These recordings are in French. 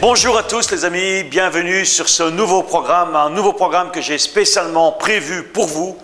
Bonjour à tous les amis, bienvenue sur ce nouveau programme, un nouveau programme que j'ai spécialement prévu pour vous,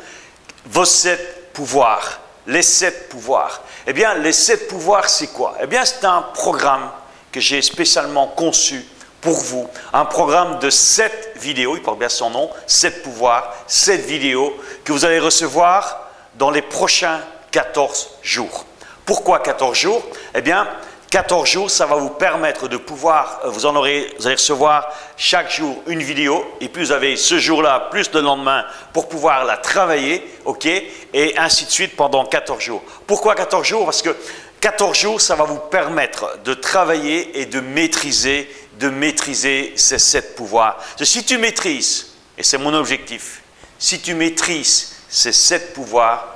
vos 7 pouvoirs, les 7 pouvoirs. Eh bien, les 7 pouvoirs, c'est quoi? Eh bien, c'est un programme que j'ai spécialement conçu pour vous, un programme de 7 vidéos, il porte bien son nom, 7 pouvoirs, 7 vidéos que vous allez recevoir dans les prochains 14 jours. Pourquoi 14 jours? Eh bien, 14 jours, ça va vous permettre de pouvoir, vous allez recevoir chaque jour une vidéo et puis vous avez ce jour-là plus le lendemain pour pouvoir la travailler, ok, et ainsi de suite pendant 14 jours. Pourquoi 14 jours? Parce que 14 jours, ça va vous permettre de travailler et de maîtriser ces 7 pouvoirs. Si tu maîtrises, et c'est mon objectif, si tu maîtrises ces 7 pouvoirs,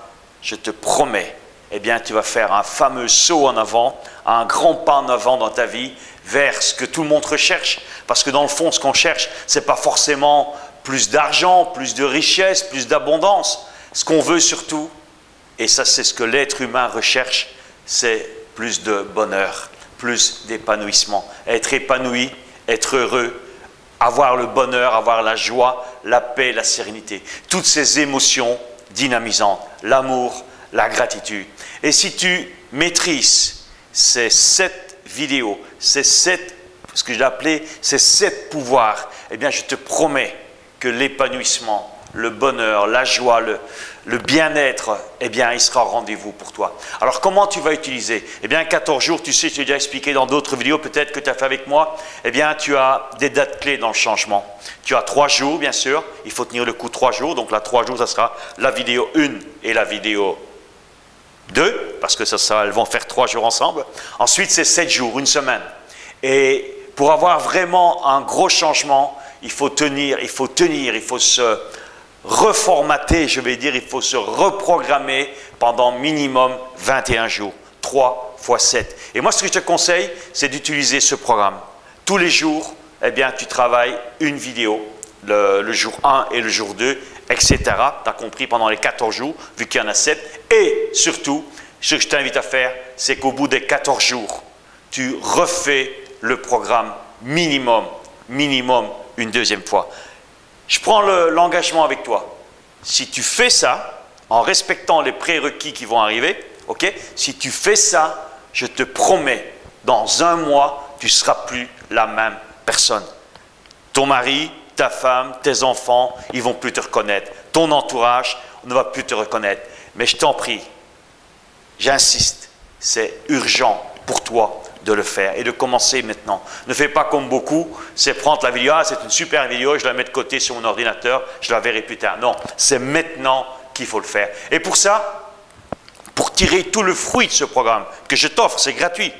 je te promets, eh bien, tu vas faire un fameux saut en avant, un grand pas en avant dans ta vie vers ce que tout le monde recherche. Parce que dans le fond, ce qu'on cherche, ce n'est pas forcément plus d'argent, plus de richesse, plus d'abondance. Ce qu'on veut surtout, et ça c'est ce que l'être humain recherche, c'est plus de bonheur, plus d'épanouissement. Être épanoui, être heureux, avoir le bonheur, avoir la joie, la paix, la sérénité. Toutes ces émotions dynamisantes, l'amour, la gratitude. Et si tu maîtrises ces 7 vidéos, ces 7, ce que je l'ai appelé, ces 7 pouvoirs, eh bien je te promets que l'épanouissement, le bonheur, la joie, le bien-être, eh bien il sera au rendez-vous pour toi. Alors comment tu vas utiliser? Eh bien 14 jours, tu sais, je t'ai déjà expliqué dans d'autres vidéos, peut-être que tu as fait avec moi, eh bien tu as des dates clés dans le changement. Tu as 3 jours, bien sûr, il faut tenir le coup 3 jours, donc là 3 jours, ça sera la vidéo 1 et la vidéo 2, parce que elles vont faire 3 jours ensemble. Ensuite, c'est 7 jours, une semaine. Et pour avoir vraiment un gros changement, il faut tenir, il faut se reformater, je vais dire, il faut se reprogrammer pendant minimum 21 jours, 3 fois 7. Et moi, ce que je te conseille, c'est d'utiliser ce programme. Tous les jours, eh bien, tu travailles une vidéo, le jour 1 et le jour 2, etc. Tu as compris pendant les 14 jours, vu qu'il y en a 7. Et surtout, ce que je t'invite à faire, c'est qu'au bout des 14 jours, tu refais le programme minimum une deuxième fois. Je prends l'engagement avec toi. Si tu fais ça, en respectant les prérequis qui vont arriver, ok, si tu fais ça, je te promets, dans un mois, tu ne seras plus la même personne. Ton mari, ta femme, tes enfants, ils ne vont plus te reconnaître. Ton entourage ne va plus te reconnaître. Mais je t'en prie, j'insiste, c'est urgent pour toi de le faire et de commencer maintenant. Ne fais pas comme beaucoup, c'est prendre la vidéo, c'est une super vidéo, je la mets de côté sur mon ordinateur, je la verrai plus tard. Non, c'est maintenant qu'il faut le faire. Et pour ça, pour tirer tout le fruit de ce programme que je t'offre, c'est gratuit,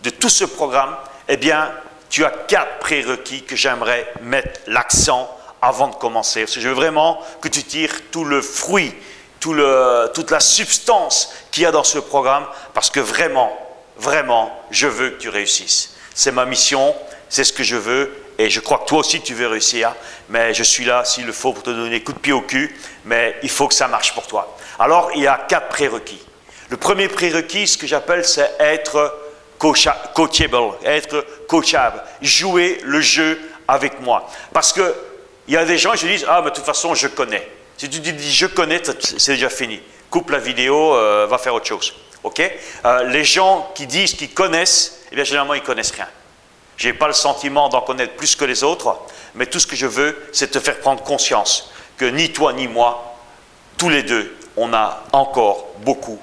de tout ce programme, eh bien, tu as 4 prérequis que j'aimerais mettre l'accent avant de commencer. Parce que je veux vraiment que tu tires tout le fruit, toute la substance qu'il y a dans ce programme, parce que vraiment, je veux que tu réussisses. C'est ma mission, c'est ce que je veux, et je crois que toi aussi tu veux réussir, mais je suis là s'il le faut pour te donner des coups de pied au cul, mais il faut que ça marche pour toi. Alors, il y a 4 prérequis. Le premier prérequis, ce que j'appelle, c'est être coachable, être coachable, jouer le jeu avec moi. Parce qu'il y a des gens qui se disent « Ah, mais de toute façon, je connais ». Si tu dis « je connais », c'est déjà fini. Coupe la vidéo, va faire autre chose. Okay? Les gens qui disent qu'ils connaissent, eh bien, généralement, ils ne connaissent rien. Je n'ai pas le sentiment d'en connaître plus que les autres, mais tout ce que je veux, c'est te faire prendre conscience que ni toi ni moi, tous les deux, on a encore beaucoup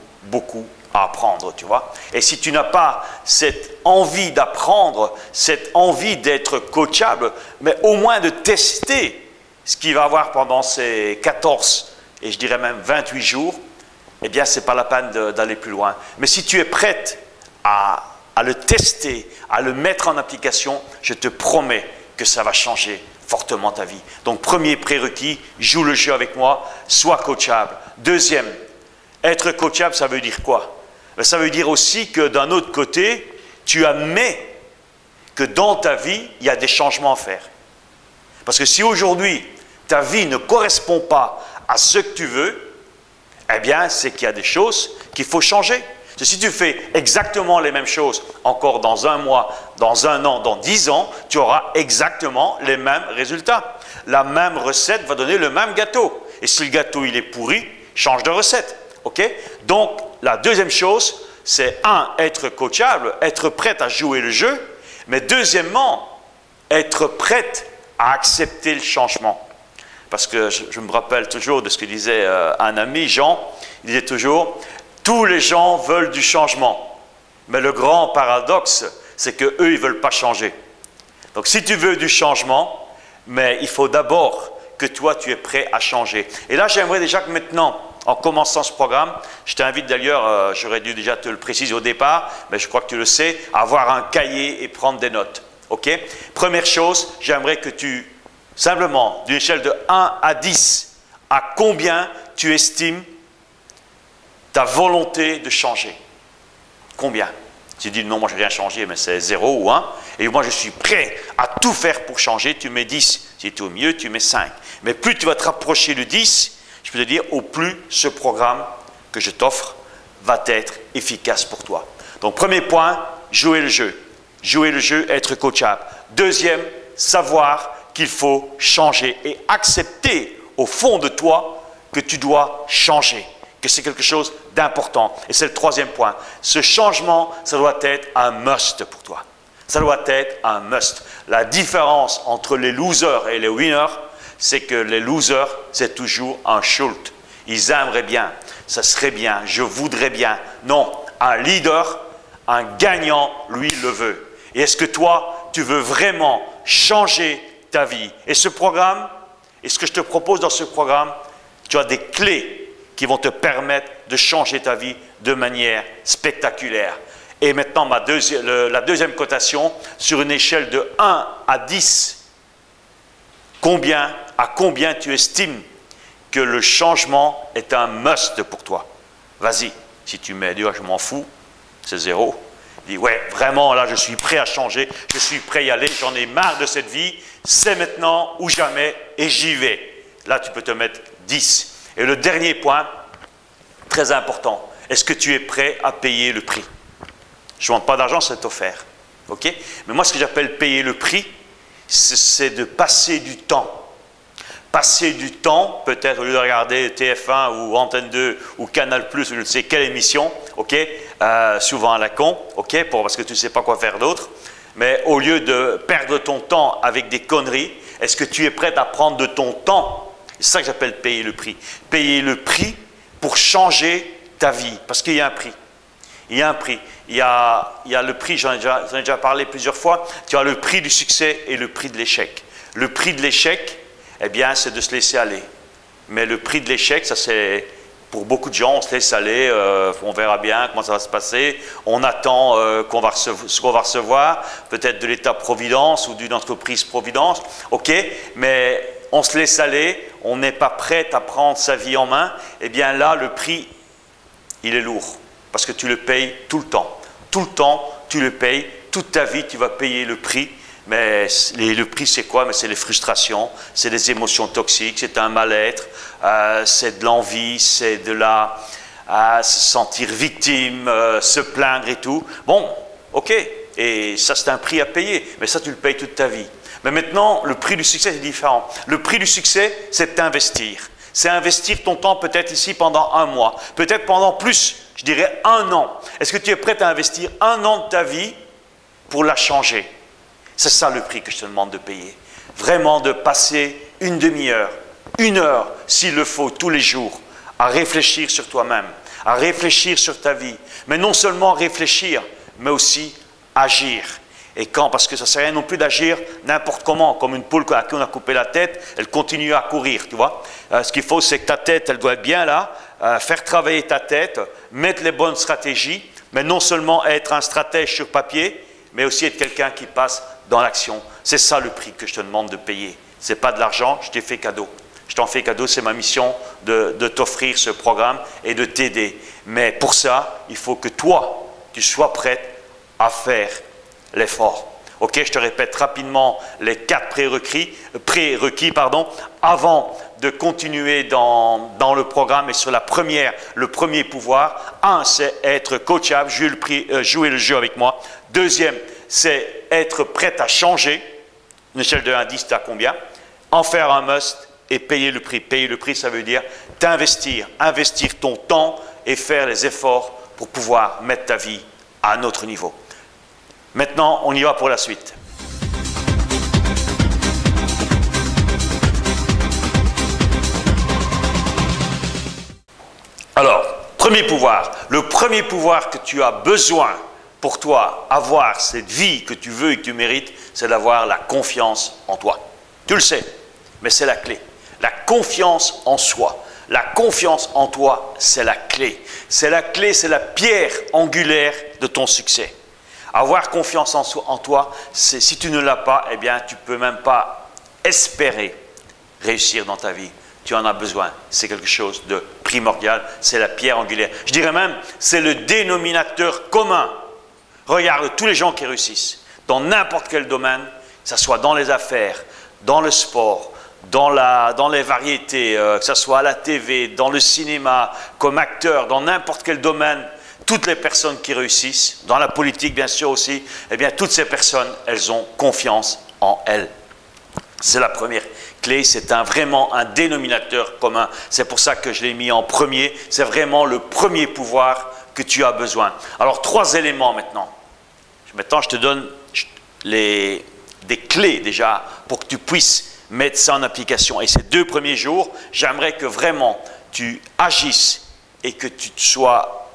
à apprendre, tu vois. Et si tu n'as pas cette envie d'apprendre, cette envie d'être coachable, mais au moins de tester ce qu'il va avoir pendant ces 14 et je dirais même 28 jours, eh bien, ce n'est pas la peine d'aller plus loin. Mais si tu es prête à le tester, à le mettre en application, je te promets que ça va changer fortement ta vie. Donc, premier prérequis, joue le jeu avec moi, sois coachable. Deuxième, être coachable, ça veut dire quoi? Ça veut dire aussi que d'un autre côté, tu admets que dans ta vie, il y a des changements à faire. Parce que si aujourd'hui, ta vie ne correspond pas à ce que tu veux, eh bien, c'est qu'il y a des choses qu'il faut changer. Si tu fais exactement les mêmes choses encore dans un mois, dans un an, dans 10 ans, tu auras exactement les mêmes résultats. La même recette va donner le même gâteau. Et si le gâteau il est pourri, change de recette. Ok? Donc, la deuxième chose, c'est être coachable, être prête à jouer le jeu. Mais deuxièmement, être prête à accepter le changement. Parce que je me rappelle toujours de ce que disait un ami, Jean. Il disait toujours... Tous les gens veulent du changement, mais le grand paradoxe, c'est qu'eux, ils ne veulent pas changer. Donc, si tu veux du changement, mais il faut d'abord que toi, tu es prêt à changer. Et là, j'aimerais déjà que maintenant, en commençant ce programme, je t'invite d'ailleurs, j'aurais dû déjà te le préciser au départ, mais je crois que tu le sais, à avoir un cahier et prendre des notes. Ok? Première chose, j'aimerais que tu, simplement, d'une échelle de 1 à 10, à combien tu estimes ta volonté de changer. Combien? Tu dis non, moi je n'ai rien changé, mais c'est 0 ou 1. Et moi je suis prêt à tout faire pour changer. Tu mets 10. Si tu es au mieux, tu mets 5. Mais plus tu vas te rapprocher de 10, je peux te dire, au plus ce programme que je t'offre va être efficace pour toi. Donc premier point, jouer le jeu. Jouer le jeu, être coachable. Deuxième, savoir qu'il faut changer et accepter au fond de toi que tu dois changer. Que c'est quelque chose d'important. Et c'est le troisième point. Ce changement, ça doit être un must pour toi. Ça doit être un must. La différence entre les losers et les winners, c'est que les losers, c'est toujours un should. Ils aimeraient bien, ça serait bien, je voudrais bien. Non, un leader, un gagnant, lui, le veut. Et est-ce que toi, tu veux vraiment changer ta vie? Et ce programme, et ce que je te propose dans ce programme, tu as des clés qui vont te permettre de changer ta vie de manière spectaculaire. Et maintenant, la deuxième cotation, sur une échelle de 1 à 10, à combien tu estimes que le changement est un must pour toi? Vas-y, si tu mets, je m'en fous, c'est 0. Dis, ouais, vraiment, là, je suis prêt à changer, je suis prêt à y aller, j'en ai marre de cette vie, c'est maintenant ou jamais, et j'y vais. Là, tu peux te mettre 10. Et le dernier point, très important, est-ce que tu es prêt à payer le prix? Je ne demande pas d'argent, c'est offert. Okay? Mais moi, ce que j'appelle payer le prix, c'est de passer du temps. Passer du temps, peut-être au lieu de regarder TF1 ou Antenne 2 ou Canal+, ou je ne sais quelle émission, okay? Souvent à la con, okay? Parce que tu ne sais pas quoi faire d'autre. Mais au lieu de perdre ton temps avec des conneries, est-ce que tu es prêt à prendre de ton temps? C'est ça que j'appelle payer le prix. Payer le prix pour changer ta vie. Parce qu'il y a un prix. Il y a un prix. Il y a le prix, j'en ai déjà parlé plusieurs fois. Tu as le prix du succès et le prix de l'échec. Le prix de l'échec, eh bien, c'est de se laisser aller. Mais le prix de l'échec, ça c'est... Pour beaucoup de gens, on se laisse aller, on verra bien comment ça va se passer. On attend ce qu'on va recevoir, peut-être de l'État-providence ou d'une entreprise-providence. OK, mais... on se laisse aller, on n'est pas prêt à prendre sa vie en main, eh bien là, le prix, il est lourd. Parce que tu le payes tout le temps. Tout le temps, tu le payes. Toute ta vie, tu vas payer le prix. Mais le prix, c'est quoi? Mais c'est les frustrations, c'est des émotions toxiques, c'est un mal-être, c'est de l'envie, c'est de se sentir victime, se plaindre et tout. Bon, ok, et ça, c'est un prix à payer. Mais ça, tu le payes toute ta vie. Mais maintenant, le prix du succès est différent. Le prix du succès, c'est d'investir. C'est investir ton temps peut-être ici pendant un mois, peut-être pendant plus, je dirais 1 an. Est-ce que tu es prêt à investir 1 an de ta vie pour la changer? C'est ça le prix que je te demande de payer. Vraiment de passer une demi-heure, 1 heure, s'il le faut, tous les jours, à réfléchir sur toi-même, à réfléchir sur ta vie. Mais non seulement réfléchir, mais aussi agir. Et quand? Parce que ça ne sert à rien non plus d'agir n'importe comment, comme une poule à qui on a coupé la tête, elle continue à courir, tu vois. Ce qu'il faut, c'est que ta tête, elle doit être bien là, faire travailler ta tête, mettre les bonnes stratégies, mais non seulement être un stratège sur papier, mais aussi être quelqu'un qui passe dans l'action. C'est ça le prix que je te demande de payer. Ce n'est pas de l'argent, je t'ai fait cadeau. Je t'en fais cadeau, c'est ma mission de t'offrir ce programme et de t'aider. Mais pour ça, il faut que toi, tu sois prête à faire l'effort. Ok, je te répète rapidement les 4 prérequis, avant de continuer dans le programme et sur le premier pouvoir. 1, c'est être coachable, jouer le jeu avec moi. Deuxième, c'est être prêt à changer. Une échelle de 1 à 10, tu as combien? En faire un must et payer le prix. Payer le prix, ça veut dire t'investir, investir ton temps et faire les efforts pour pouvoir mettre ta vie à un autre niveau. Maintenant, on y va pour la suite. Alors, premier pouvoir. Le premier pouvoir que tu as besoin pour toi, avoir cette vie que tu veux et que tu mérites, c'est d'avoir la confiance en toi. Tu le sais, mais c'est la clé. La confiance en soi. La confiance en toi, c'est la clé. C'est la clé, c'est la pierre angulaire de ton succès. Avoir confiance en toi, si tu ne l'as pas, eh bien, tu ne peux même pas espérer réussir dans ta vie. Tu en as besoin. C'est quelque chose de primordial. C'est la pierre angulaire. Je dirais même, c'est le dénominateur commun. Regarde tous les gens qui réussissent dans n'importe quel domaine, que ce soit dans les affaires, dans le sport, dans les variétés, que ce soit à la TV, dans le cinéma, comme acteur, dans n'importe quel domaine, toutes les personnes qui réussissent, dans la politique bien sûr aussi, eh bien toutes ces personnes, elles ont confiance en elles. C'est la première clé, c'est vraiment un dénominateur commun. C'est pour ça que je l'ai mis en premier. C'est vraiment le premier pouvoir que tu as besoin. Alors 3 éléments maintenant. Maintenant je te donne des clés déjà pour que tu puisses mettre ça en application. Et ces 2 premiers jours, j'aimerais que vraiment tu agisses et que tu sois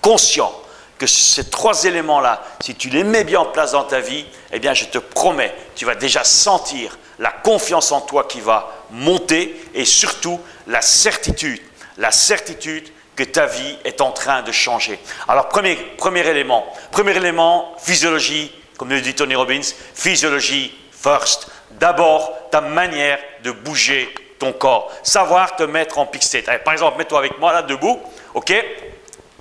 conscient que ces 3 éléments-là, si tu les mets bien en place dans ta vie, eh bien je te promets, tu vas déjà sentir la confiance en toi qui va monter et surtout la certitude que ta vie est en train de changer. Alors premier élément, physiologie, comme le dit Tony Robbins, physiologie first. D'abord, ta manière de bouger ton corps. Savoir te mettre en peak state. Allez, par exemple, mets-toi avec moi là, debout. Ok?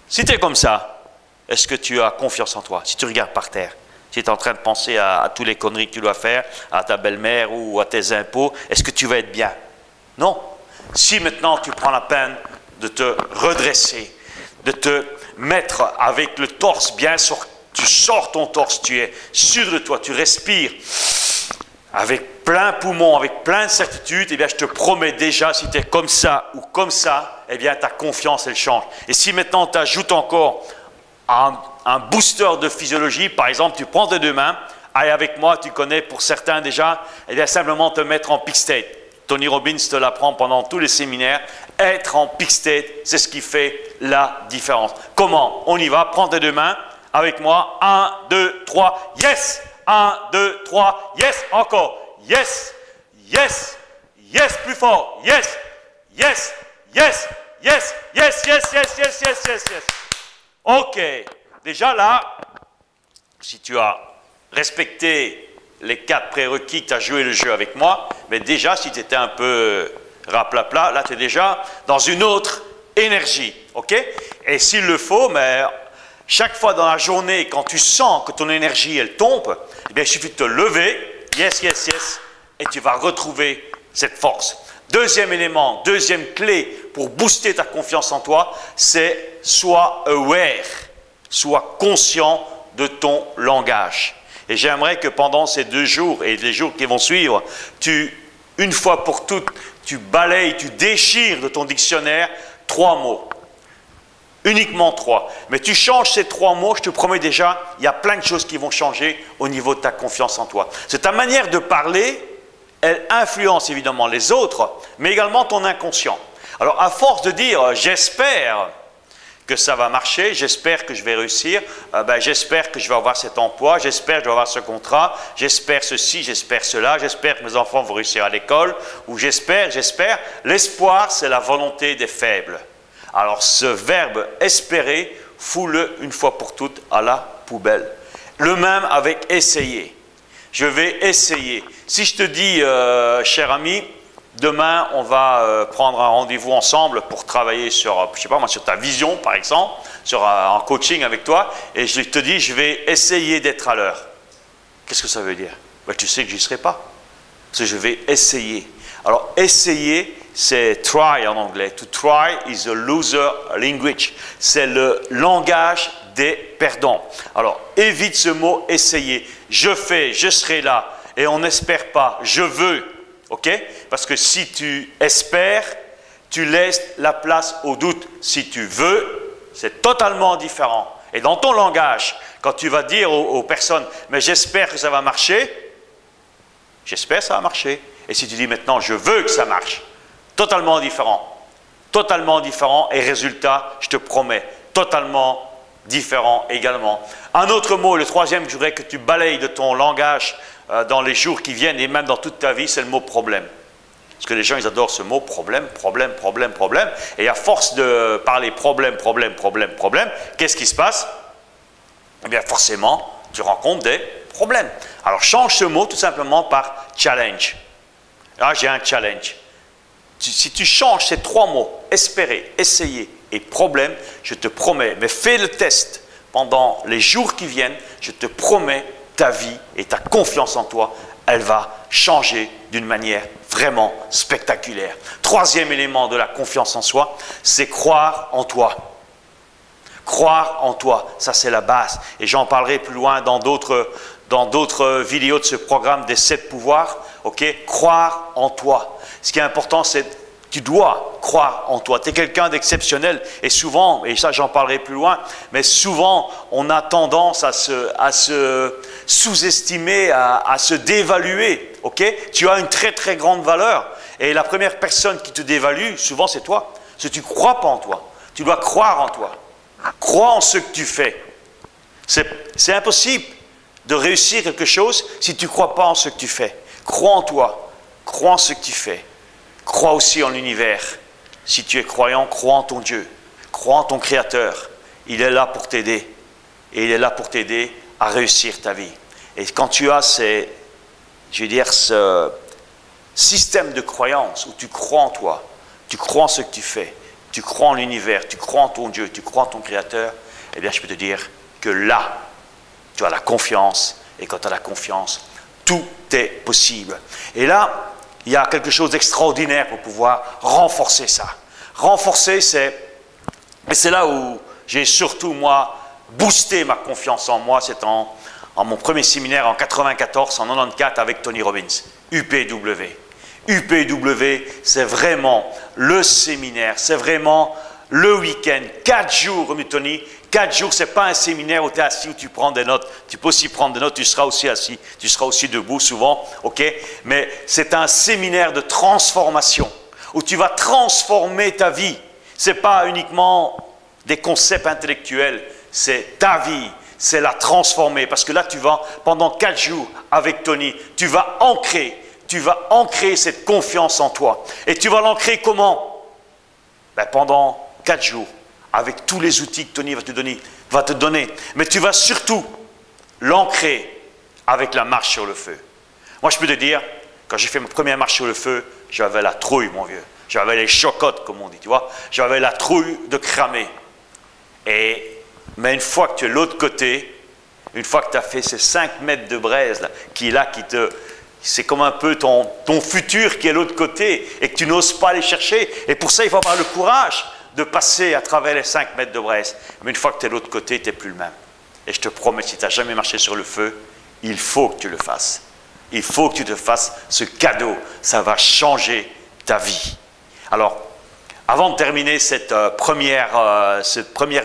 Si tu es comme ça, est-ce que tu as confiance en toi? Si tu regardes par terre, si tu es en train de penser à toutes les conneries que tu dois faire, à ta belle-mère ou à tes impôts, est-ce que tu vas être bien? Non. Si maintenant tu prends la peine de te redresser, de te mettre avec le torse bien sûr, tu sors ton torse, tu es sûr de toi, tu respires avec plein poumon, avec plein de certitude, eh bien je te promets déjà, si tu es comme ça ou comme ça, eh bien ta confiance elle change. Et si maintenant tu ajoutes encore un booster de physiologie, par exemple tu prends tes 2 mains, allez avec moi, tu connais pour certains déjà, eh bien simplement te mettre en peak state. Tony Robbins te l'apprend pendant tous les séminaires, être en peak state, c'est ce qui fait la différence. Comment? On y va, prends tes 2 mains avec moi, 1, 2, 3, yes! 1, 2, 3, yes, encore, yes, yes, yes, plus fort, yes, yes, yes, yes, yes, yes, yes, yes, yes, yes, yes. Ok, déjà là, si tu as respecté les 4 prérequis que tu as joué le jeu avec moi, mais déjà si tu étais un peu raplapla, là tu es déjà dans une autre énergie, ok? Et s'il le faut, mais chaque fois dans la journée, quand tu sens que ton énergie, elle tombe, eh bien, il suffit de te lever, yes, yes, yes, et tu vas retrouver cette force. Deuxième élément, deuxième clé pour booster ta confiance en toi, c'est sois aware, sois conscient de ton langage. Et j'aimerais que pendant ces 2 jours et les jours qui vont suivre, une fois pour toutes, tu balayes, tu déchires de ton dictionnaire 3 mots. Uniquement 3. Mais tu changes ces 3 mots, je te promets déjà, il y a plein de choses qui vont changer au niveau de ta confiance en toi. C'est ta manière de parler, elle influence évidemment les autres, mais également ton inconscient. Alors à force de dire « j'espère que ça va marcher, j'espère que je vais réussir, j'espère que je vais avoir cet emploi, j'espère que je vais avoir ce contrat, j'espère ceci, j'espère cela, j'espère que mes enfants vont réussir à l'école, ou j'espère. L'espoir, c'est la volonté des faibles. Alors ce verbe espérer, fous-le une fois pour toutes à la poubelle. Le même avec essayer. Je vais essayer. Si je te dis, cher ami, demain on va prendre un rendez-vous ensemble pour travailler sur, je sais pas moi, sur ta vision par exemple, sur un coaching avec toi, et je te dis, je vais essayer d'être à l'heure. Qu'est-ce que ça veut dire? Ben, tu sais que je n'y serai pas. Parce que je vais essayer. Alors, essayer, c'est try en anglais. To try is a loser language. C'est le langage des perdants. Alors, évite ce mot essayer. Je fais, je serai là. Et on n'espère pas. Je veux. OK? Parce que si tu espères, tu laisses la place au doute. Si tu veux, c'est totalement différent. Et dans ton langage, quand tu vas dire aux personnes, mais j'espère que ça va marcher, j'espère que ça va marcher. Et si tu dis maintenant, je veux que ça marche, totalement différent. Totalement différent et résultat, je te promets, totalement différent également. Un autre mot, le troisième, je voudrais que tu balayes de ton langage dans les jours qui viennent et même dans toute ta vie, c'est le mot problème. Parce que les gens, ils adorent ce mot problème, problème, problème, problème. Et à force de parler problème, problème, problème, problème, qu'est-ce qui se passe? Eh bien, forcément, tu rencontres des problèmes. Alors, change ce mot tout simplement par challenge. Là, j'ai un challenge. Si tu changes ces trois mots, espérer, essayer et problème, je te promets, mais fais le test pendant les jours qui viennent, je te promets, ta vie et ta confiance en toi, elle va changer d'une manière vraiment spectaculaire. Troisième élément de la confiance en soi, c'est croire en toi. Croire en toi, ça c'est la base. Et j'en parlerai plus loin dans d'autres vidéos de ce programme des 7 pouvoirs. Ok, croire en toi. Ce qui est important, c'est que tu dois croire en toi. Tu es quelqu'un d'exceptionnel. Et souvent, et ça j'en parlerai plus loin, mais souvent on a tendance à se sous-estimer, à se dévaluer. Ok, tu as une très très grande valeur. Et la première personne qui te dévalue, souvent c'est toi. Parce que tu ne crois pas en toi. Tu dois croire en toi. Crois en ce que tu fais. C'est impossible de réussir quelque chose si tu ne crois pas en ce que tu fais. Crois en toi. Crois en ce que tu fais. Crois aussi en l'univers. Si tu es croyant, crois en ton Dieu. Crois en ton Créateur. Il est là pour t'aider. Et il est là pour t'aider à réussir ta vie. Et quand tu as ce système de croyance où tu crois en toi, tu crois en ce que tu fais, tu crois en l'univers, tu crois en ton Dieu, tu crois en ton Créateur, eh bien je peux te dire que là, tu as la confiance. Et quand tu as la confiance, tout est possible. Et là, il y a quelque chose d'extraordinaire pour pouvoir renforcer ça. Renforcer, et c'est là où j'ai surtout, moi, boosté ma confiance en moi. C'est en mon premier séminaire en 94, en 94, avec Tony Robbins, UPW. UPW, c'est vraiment le séminaire, c'est vraiment le week-end, 4 jours, Tony. 4 jours, ce n'est pas un séminaire où tu es assis, où tu prends des notes. Tu peux aussi prendre des notes, tu seras aussi assis, tu seras aussi debout souvent, ok? Mais c'est un séminaire de transformation, où tu vas transformer ta vie. Ce n'est pas uniquement des concepts intellectuels, c'est ta vie, c'est la transformer. Parce que là, tu vas, pendant 4 jours avec Tony, tu vas ancrer cette confiance en toi. Et tu vas l'ancrer comment? Ben, pendant 4 jours. Avec tous les outils que Tony va te donner. Mais tu vas surtout l'ancrer avec la marche sur le feu. Moi, je peux te dire, quand j'ai fait ma première marche sur le feu, j'avais la trouille, mon vieux. J'avais les chocottes, comme on dit, tu vois. J'avais la trouille de cramer. Mais une fois que tu es de l'autre côté, une fois que tu as fait ces 5 mètres de braise, là, c'est comme un peu ton futur qui est de l'autre côté et que tu n'oses pas aller chercher. Et pour ça, il faut avoir le courage de passer à travers les 5 mètres de braise. Mais une fois que tu es de l'autre côté, tu n'es plus le même. Et je te promets, si tu n'as jamais marché sur le feu, il faut que tu le fasses. Il faut que tu te fasses ce cadeau. Ça va changer ta vie. Alors, avant de terminer cette première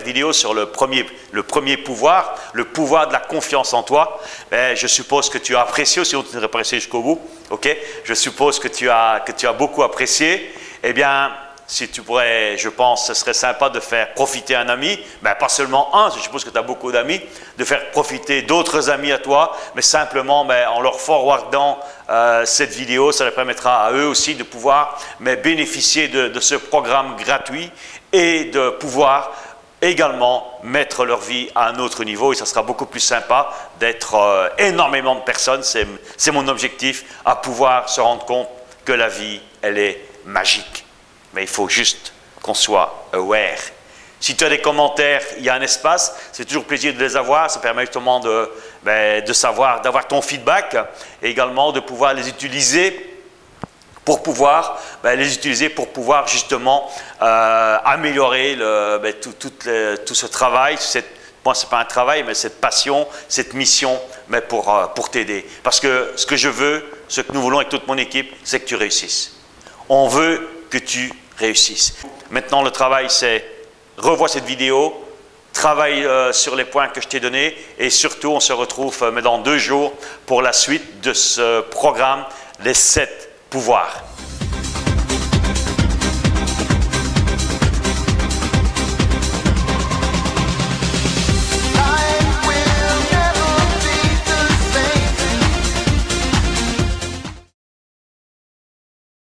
vidéo sur le premier pouvoir, le pouvoir de la confiance en toi, ben, je suppose que tu as apprécié, sinon tu n'aurais pas resté jusqu'au bout. Okay? Je suppose que tu as beaucoup apprécié. Eh bien, si tu pourrais, je pense, ce serait sympa de faire profiter un ami, ben pas seulement un, je suppose que tu as beaucoup d'amis, de faire profiter d'autres amis à toi, mais simplement ben, en leur forwardant cette vidéo, ça leur permettra à eux aussi de pouvoir bénéficier de ce programme gratuit et de pouvoir également mettre leur vie à un autre niveau. Et ça sera beaucoup plus sympa d'être énormément de personnes, c'est mon objectif, à pouvoir se rendre compte que la vie, elle est magique. Mais il faut juste qu'on soit aware. Si tu as des commentaires, il y a un espace. C'est toujours plaisir de les avoir. Ça permet justement de de savoir, d'avoir ton feedback et également de pouvoir les utiliser pour pouvoir justement améliorer tout ce travail, moi ce n'est pas un travail, mais cette passion, cette mission pour t'aider. Parce que ce que je veux, ce que nous voulons avec toute mon équipe, c'est que tu réussisses. On veut que tu réussisses. Maintenant le travail c'est, revois cette vidéo, travaille sur les points que je t'ai donnés et surtout on se retrouve dans 2 jours pour la suite de ce programme, les 7 pouvoirs.